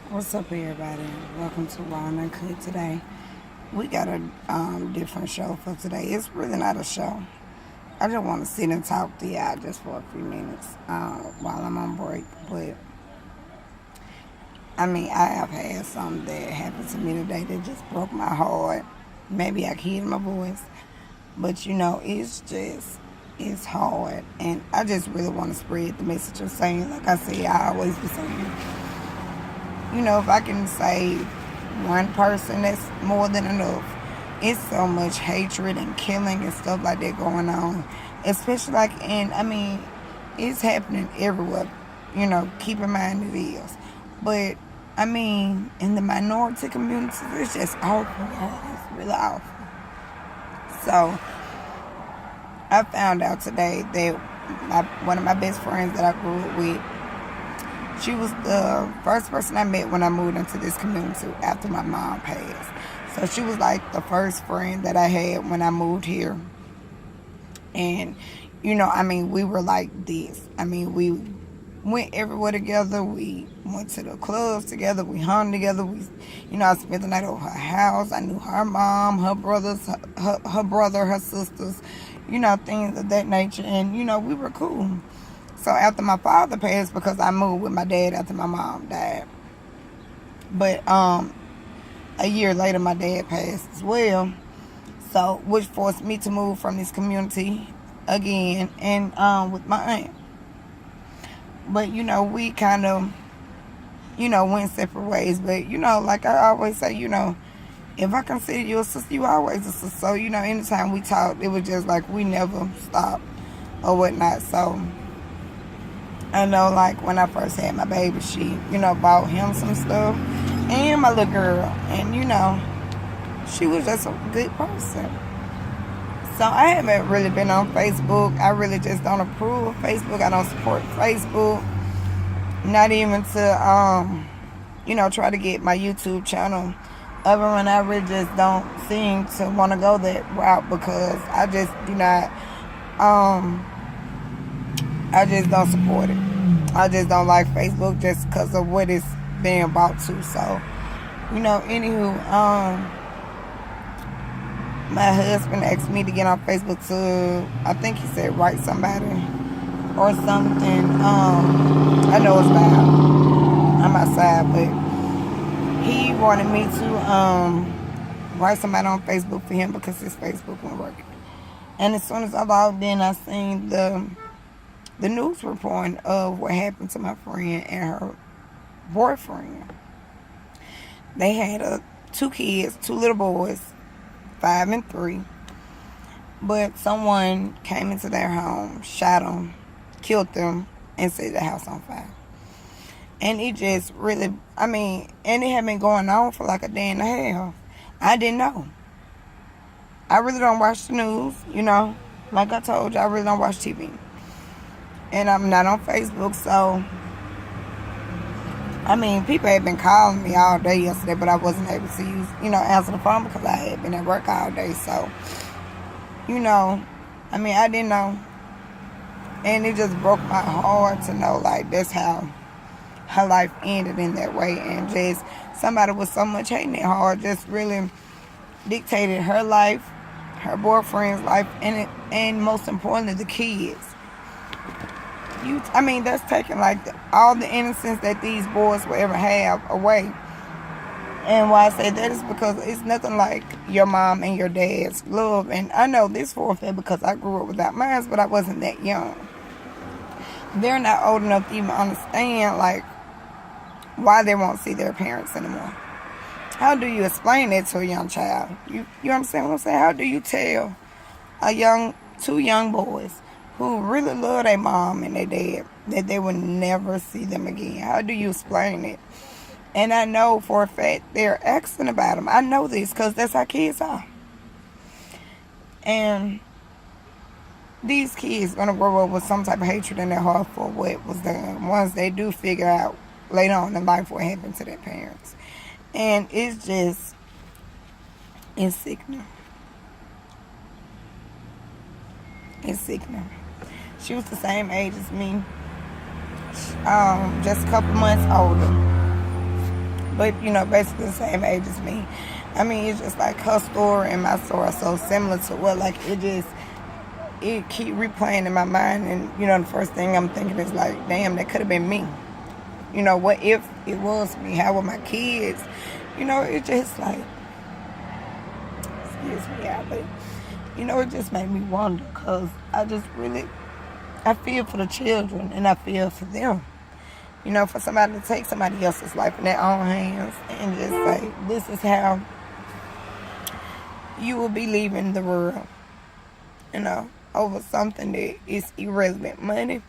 What's up, everybody? Welcome to Uncut today. We got a different show for today. It's really not a show. I just want to sit and talk to y'all just for a few minutes while I'm on break. But I have had something that happened to me today that just broke my heart. Maybe I can hear my voice, but it's hard, and I just really want to spread the message of saying, like I say, I always be saying, if I can save one person, that's more than enough. It's so much hatred and killing and stuff like that going on. Especially it's happening everywhere. Keep in mind it is. But, in the minority communities, it's just awful. It's really awful. So, I found out today that one of my best friends that I grew up with, she was the first person I met when I moved into this community after my mom passed. So she was like the first friend that I had when I moved here. And, we were like this. We went everywhere together. We went to the clubs together. We hung together. I spent the night over her house. I knew her mom, her brothers, her brother, her sisters, things of that nature. And, we were cool. So after my father passed, because I moved with my dad after my mom died. But a year later, my dad passed as well. So, which forced me to move from this community again and with my aunt. But, we kind of, went separate ways. But, like I always say, if I consider you a sister, you always a sister. So, anytime we talked, it was just like we never stopped or whatnot. So, I know, like, when I first had my baby, she, bought him some stuff. And my little girl. And, she was just a good person. So, I haven't really been on Facebook. I really just don't approve of Facebook. I don't support Facebook. Not even to, try to get my YouTube channel up and running. I really just don't seem to want to go that route because I just do not, I just don't support it. I just don't like Facebook just because of what it's being bought to. So, anywho, my husband asked me to get on Facebook to, I think he said, write somebody or something. I know it's loud. I'm outside, but he wanted me to write somebody on Facebook for him because his Facebook wasn't working. And as soon as I logged in, I seen the news reporting of what happened to my friend and her boyfriend. They had two kids, two little boys, 5 and 3. But someone came into their home, shot them, killed them, and set the house on fire. And it just really, and it had been going on for like a day and a half. I didn't know. I really don't watch the news, Like I told you, I really don't watch TV. And I'm not on Facebook, so people had been calling me all day yesterday, but I wasn't able to use, answer the phone because I had been at work all day. So, I didn't know. And it just broke my heart to know, like, that's how her life ended in that way. And just somebody with so much hate in their heart just really dictated her life, her boyfriend's life, and most importantly, the kids. That's taking like all the innocence that these boys will ever have away. And why I say that is because it's nothing like your mom and your dad's love. And I know this for a fact because I grew up without mine, but I wasn't that young. They're not old enough to even understand like why they won't see their parents anymore. How do you explain that to a young child? You understand what I'm saying? How do you tell two young boys who really love their mom and their dad that they will never see them again? How do you explain it? And I know for a fact they're asking about them. I know this because that's how kids are. And these kids going to grow up with some type of hatred in their heart for what was done once they do figure out later on in life what happened to their parents. And it's sickening. It's sickening. She was the same age as me, just a couple months older. but, basically the same age as me. I mean, it's just like her story and my story are so similar to what, like, it keep replaying in my mind. And, the first thing I'm thinking is like, damn, that could have been me. What if it was me? How were my kids? It just like, excuse me, yeah, but, it just made me wonder, because I feel for the children, and I feel for them. For somebody to take somebody else's life in their own hands and just say, this is how you will be leaving the world, over something that is irrelevant. Money,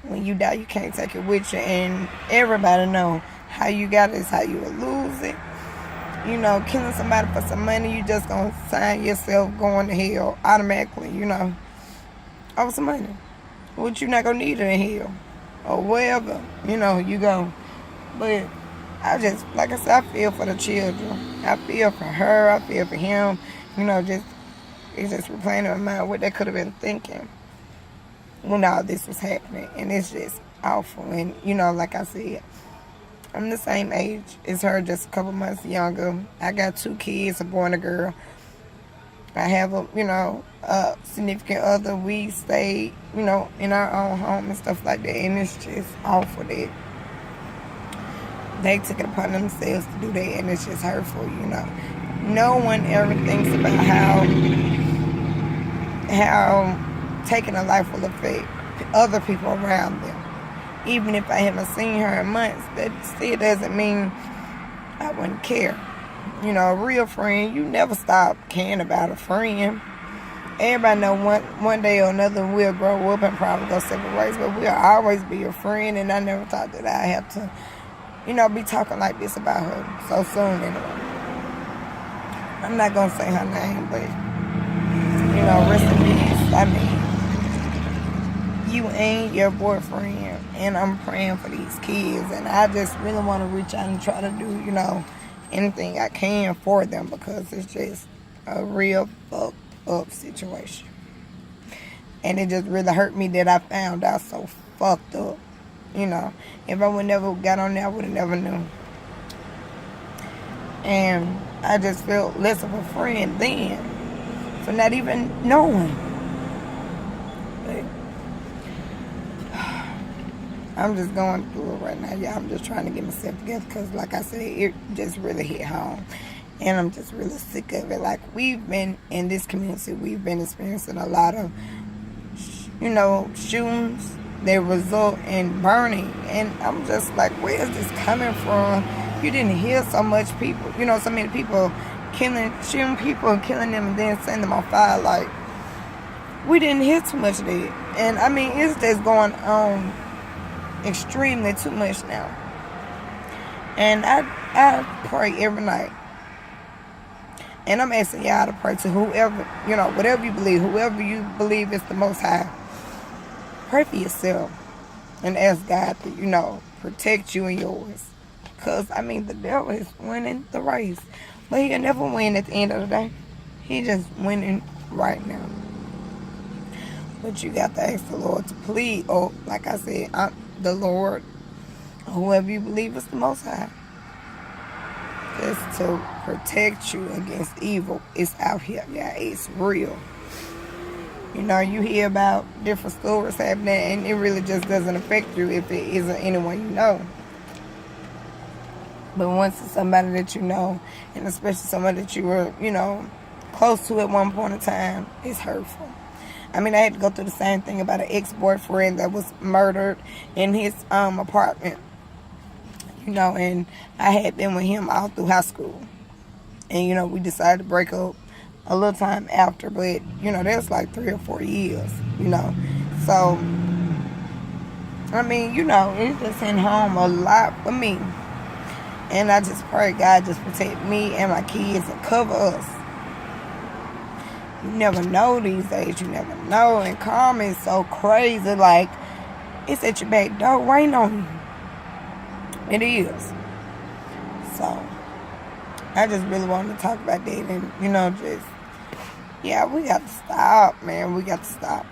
when you die, you can't take it with you, and everybody know how you got it is how you will lose it. Killing somebody for some money, you just gonna sign yourself going to hell automatically, over some money, which you're not gonna need it in hell or wherever, you go. But like I said, I feel for the children. I feel for her. I feel for him. It's just replaying in my mind what they could have been thinking when all this was happening. And it's just awful. And, like I said, I'm the same age as her, just a couple months younger. I got 2 kids, a boy and a girl. I have a significant other. We stay, in our own home and stuff like that. And it's just awful that they took it upon themselves to do that. And it's just hurtful, No one ever thinks about how taking a life will affect other people around them. Even if I haven't seen her in months, that still doesn't mean I wouldn't care. A real friend, you never stop caring about a friend. Everybody know one day or another we'll grow up and probably go separate ways, but we'll always be a friend. And I never thought that I had to, be talking like this about her so soon anyway. I'm not gonna say her name, but rest in peace. I mean, you ain't your boyfriend, and I'm praying for these kids, and I just really want to reach out and try to do, anything I can for them, because it's just a real fucked up situation. And it just really hurt me that I found out so fucked up. If I would never got on there, I would have never knew. And I just felt less of a friend then for not even knowing. But I'm just going through it right now, y'all. I'm just trying to get myself together, because like I said, it just really hit home. And I'm just really sick of it. Like, we've been in this community, we've been experiencing a lot of, shootings that result in burning. And I'm just like, where is this coming from? You didn't hear so much people, so many people shooting people and killing them and then setting them on fire. Like, we didn't hear too much of that. And I mean, it's just going on extremely too much now. And I pray every night. And I'm asking y'all to pray to whoever, whatever you believe, whoever you believe is the Most High. Pray for yourself and ask God to, protect you and yours. Because, I mean, the devil is winning the race. But he'll never win at the end of the day. He just winning right now. But you got to ask the Lord to plead. Or, like I said, the Lord, whoever you believe is the Most High, just to protect you against evil. It's out here, yeah. It's real. You hear about different stories happening, and it really just doesn't affect you if it isn't anyone you know. But once it's somebody that you know, and especially somebody that you were, close to at one point in time, it's hurtful. I mean, I had to go through the same thing about an ex-boyfriend that was murdered in his apartment. And I had been with him all through high school. And, we decided to break up a little time after. But, that was like 3 or 4 years, So, I mean, it's just in home a lot for me. And I just pray God just protect me and my kids and cover us. You never know these days. You never know. And karma is so crazy. Like, it's at your back door waiting on you. It is. So, I just really wanted to talk about that. And, we got to stop, man. We got to stop.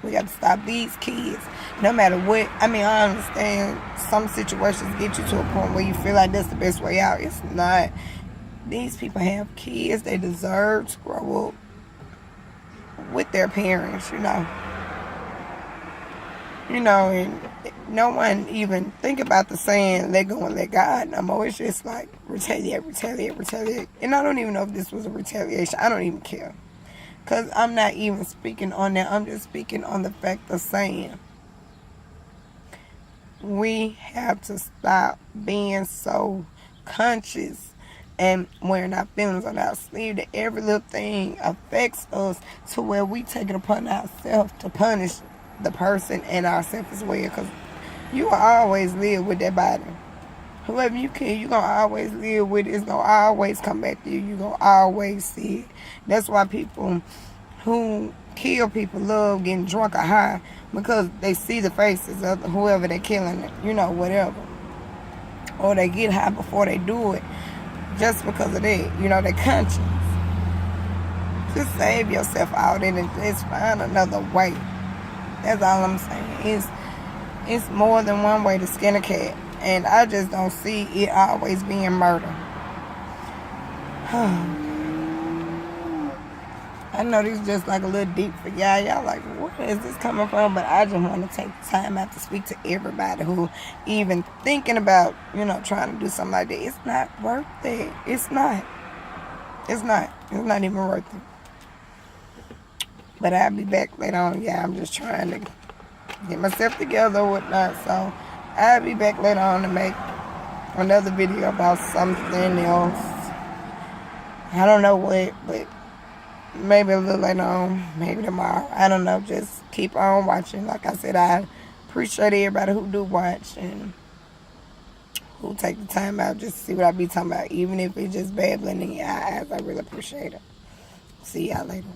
We got to stop these kids. No matter what. I mean, I understand some situations get you to a point where you feel like that's the best way out. It's not. These people have kids. They deserve to grow up with their parents, and no one even think about the saying, let go and let God no more. It's just like, retaliate. And I don't even know if this was a retaliation. I don't even care. Because I'm not even speaking on that. I'm just speaking on the fact of saying, we have to stop being so conscious and wearing our feelings on our sleeve that every little thing affects us to where we take it upon ourselves to punish the person and ourselves as well. Because you will always live with that body. Whoever you kill, you're going to always live with it. It's going to always come back to you. You're going to always see it. That's why people who kill people love getting drunk or high, because they see the faces of whoever they're killing, whatever. Or they get high before they do it just because of that, their conscience. Just save yourself out and just find another way. That's all I'm saying. It's more than one way to skin a cat. And I just don't see it always being murder. I know this is just like a little deep for y'all. Y'all like, where is this coming from? But I just want to take the time out to speak to everybody who even thinking about, trying to do something like that. It's not worth it. It's not. It's not even worth it. But I'll be back later on. Yeah, I'm just trying to get myself together or whatnot. So I'll be back later on to make another video about something else. I don't know what, but maybe a little later on, maybe tomorrow. I don't know. Just keep on watching. Like I said, I appreciate everybody who do watch and who take the time out just to see what I be talking about. Even if it's just babbling in your eyes, I really appreciate it. See y'all later.